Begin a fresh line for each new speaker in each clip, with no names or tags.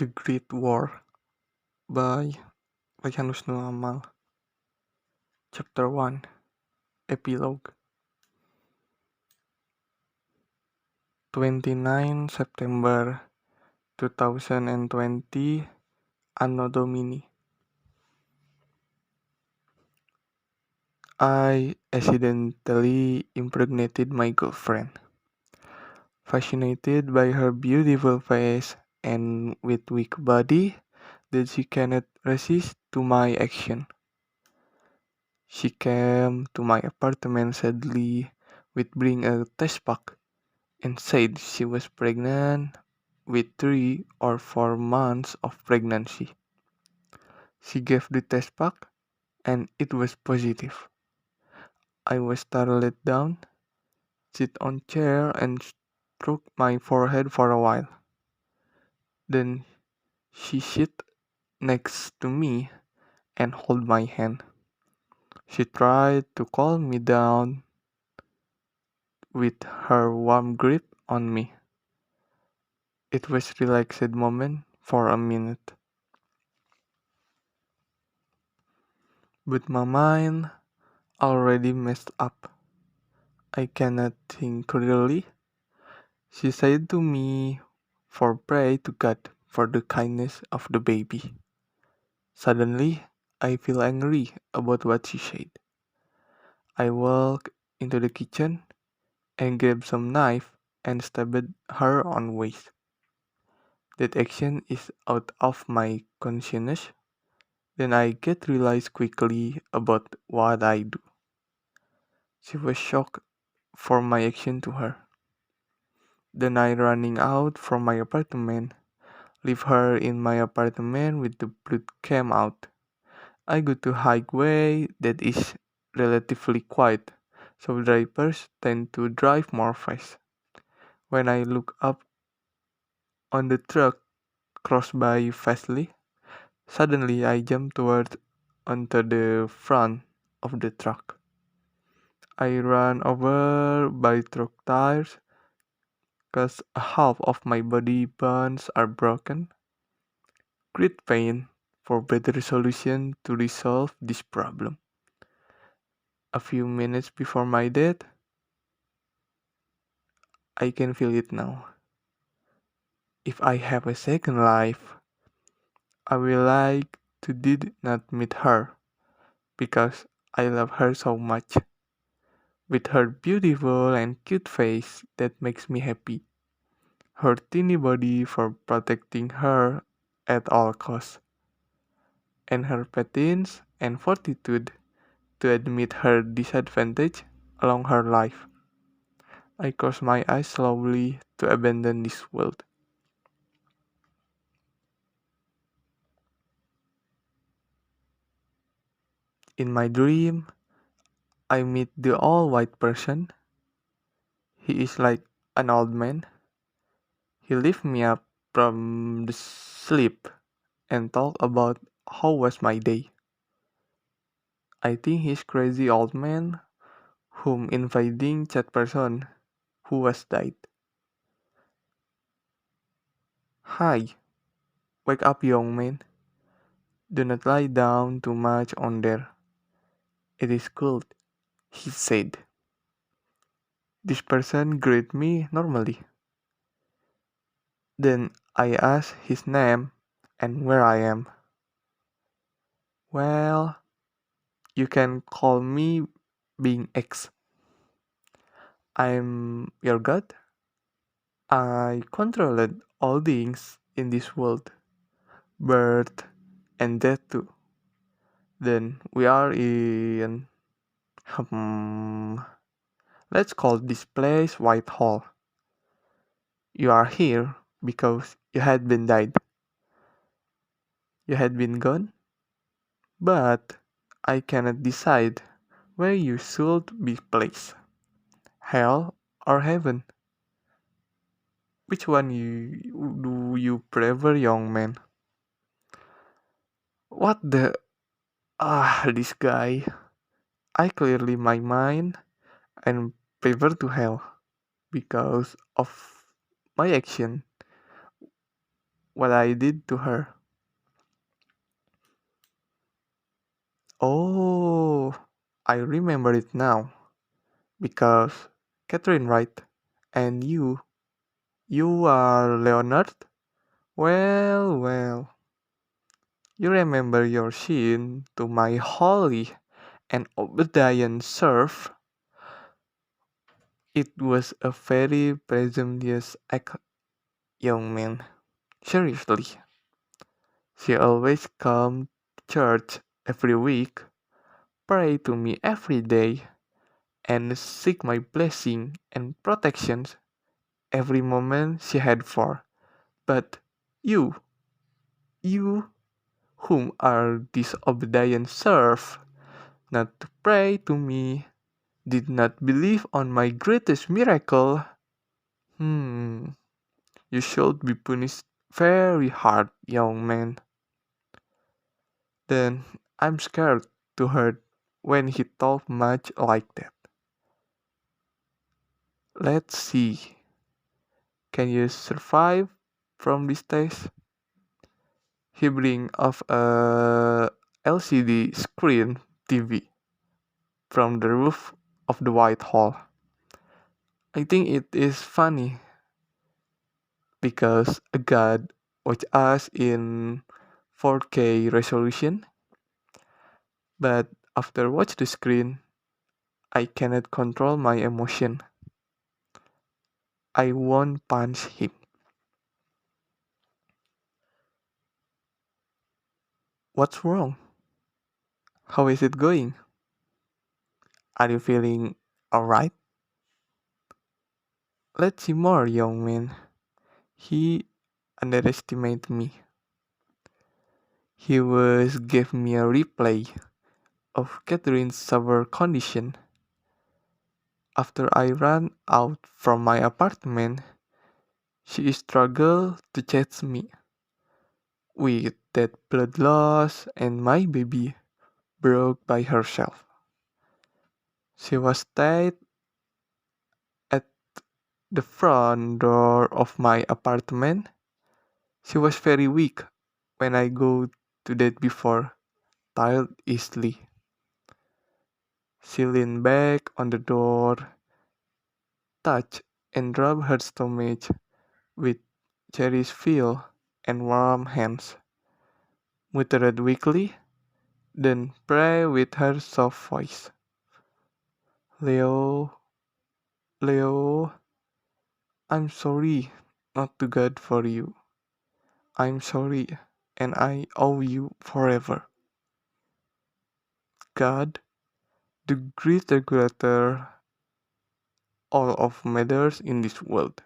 The Great War by Raihan Amal. Chapter 1 Epilogue 29 September 2020 Anno Domini. I accidentally impregnated my girlfriend. Fascinated by her beautiful face and with weak body that she cannot resist to my action. She came to my apartment sadly with bring a test pack and said she was pregnant with 3 or 4 months of pregnancy. She gave the test back and it was positive. I was startled down, sit on chair and stroked my forehead for a while. Then she sit next to me and hold my hand. She tried to calm me down with her warm grip on me. It was relaxed moment for a minute. But my mind already messed up. I cannot think clearly. She said to me for pray to God for the kindness of the baby. Suddenly, I feel angry about what she said. I walk into the kitchen and grab some knife and stabbed her on waist. That action is out of my consciousness. Then I get realized quickly about what I do. She was shocked for my action to her. Then I running out from my apartment, leave her in my apartment with the blood came out. I go to highway that is relatively quiet, so drivers tend to drive more fast. When I look up on the truck cross by fastly, suddenly I jump toward onto the front of the truck. I run over by truck tires cause half of my body bones are broken. Great pain for better solution to resolve this problem. A few minutes before my death, I can feel it now. If I have a second life, I will like to did not meet her because I love her so much. With her beautiful and cute face that makes me happy. Her teeny body for protecting her at all costs. And her patience and fortitude to admit her disadvantage along her life. I close my eyes slowly to abandon this world. In my dream, I meet the all white person. He is like an old man. He lift me up from the sleep and talk about how was my day. I think he's crazy old man whom inviting chat person who was died. Hi, wake up young man. Do not lie down too much on there. It is cold, he said. This person greet me normally. Then I asked his name and where I am. Well, you can call me Being X. I'm your god. I controlled all things in this world, birth and death too. Then we are in hmm, let's call this place Whitehall. You are here because you had been died. You had been gone, but I cannot decide where you should be placed. Hell or heaven? Which one do you prefer, young man? What the this guy. I clearly my mind and prefer to hell because of my action. what I did to her. Oh, I remember it now. Because Catherine, right? And you are Leonard? Well, you remember your sin to my holy and obedient serf. It was a very presumptuous act, young man. Seriously, she always come to church every week, pray to me every day, and seek my blessing and protections every moment she had for. But you, you whom are disobedient serve, not to pray to me, did not believe on my greatest miracle. Hmm, you should be punished very hard, young man. Then I'm scared to hurt when he talk much like that. Let's see, can you survive from this test? He bring off a LCD screen TV from the roof of the White Hall. I think it is funny because a god watch us in 4K resolution, but after watch the screen, I cannot control my emotion. I won't punch him. What's wrong? How is it going? Are you feeling alright? Let's see more, young man. He underestimated me. He was gave me a replay of Catherine's severe condition. After I ran out from my apartment, she struggled to chase me with that blood loss and my baby broke by herself. She was stayed at the front door of my apartment. She was very weak when I go to bed before, tired easily. She leaned back on the door, touched and rubbed her stomach with cherries filled and warm hands, muttered weakly, then prayed with her soft voice. Leo, Leo, I'm sorry not to God for you. I'm sorry and I owe you forever. God, the great regulator all of matters in this world.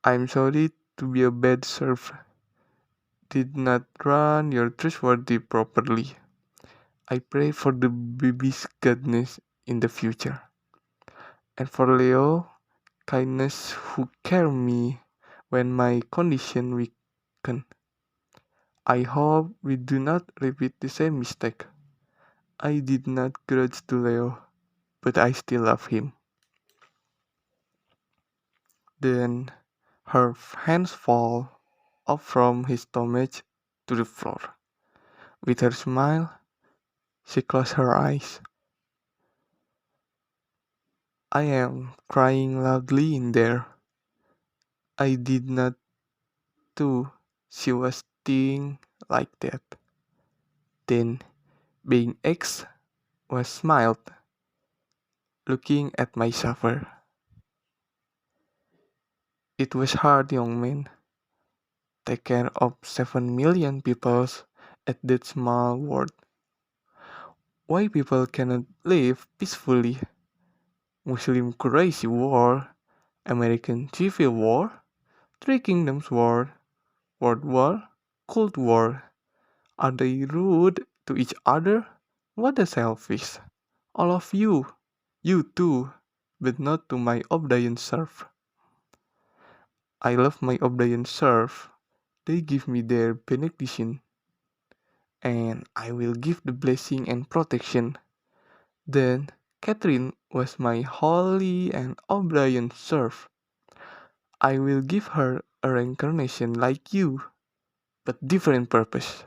I'm sorry to be a bad servant, did not run your trustworthy properly. I pray for the baby's goodness in the future. And for Leo, kindness who care me when my condition weaken. I hope we do not repeat the same mistake. I did not grudge to Leo, but I still love him. Then her hands fall up from his stomach to the floor. With her smile, she closed her eyes. I am crying loudly in there. I did not too. She was sitting like that. Then, being X was smiled, looking at my suffer. It was hard, young man. Take care of 7 million people at that small world. Why people cannot live peacefully? Muslim crazy war, American Civil War, Three Kingdoms War, World War, Cold War. Are they rude to each other? What a selfish. All of you too, but not to my obedient serf. I love my obedient serf. They give me their benediction, and I will give the blessing and protection. Then Catherine was my holy and obedient serf. I will give her a reincarnation like you, but different purpose.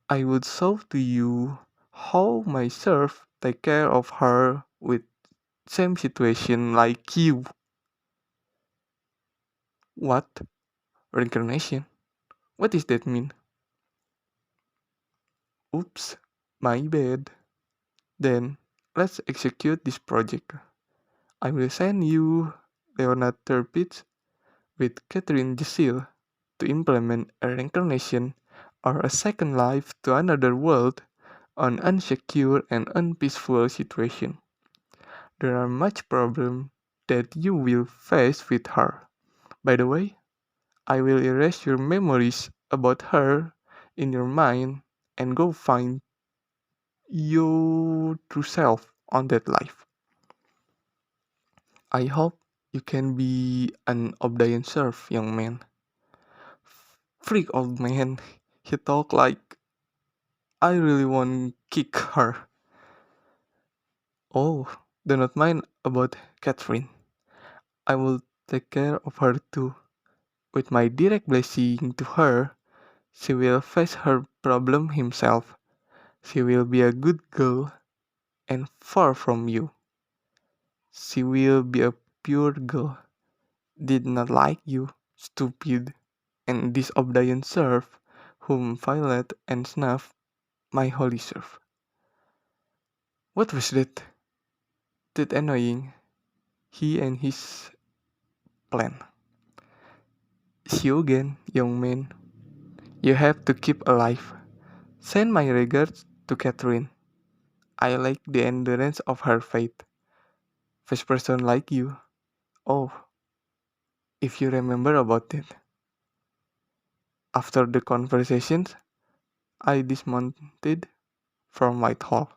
I would show to you how myself take care of her with same situation like you. What? Reincarnation? What does that mean? Oops, my bad. Then, let's execute this project. I will send you Leonard Turpitz with Catherine Jesil to implement a reincarnation or a second life to another world on unsecure and unpeaceful situation. There are much problems that you will face with her. By the way, I will erase your memories about her in your mind and go find your true self on that life. I hope you can be an obedient serf, young man. Freak old man, he talk like I really want to kick her. Oh, do not mind about Catherine. I will take care of her too. With my direct blessing to her, she will face her problem himself. She will be a good girl and far from you. She will be a pure girl. Did not like you, stupid, and disobedient serf, whom violate and snuff my holy serf. What was that? That annoying. He and his plan. See you again, young man. You have to keep alive. Send my regards to Catherine. I like the endurance of her faith. First person like you. Oh, if you remember about it. After the conversations, I dismounted from Whitehall.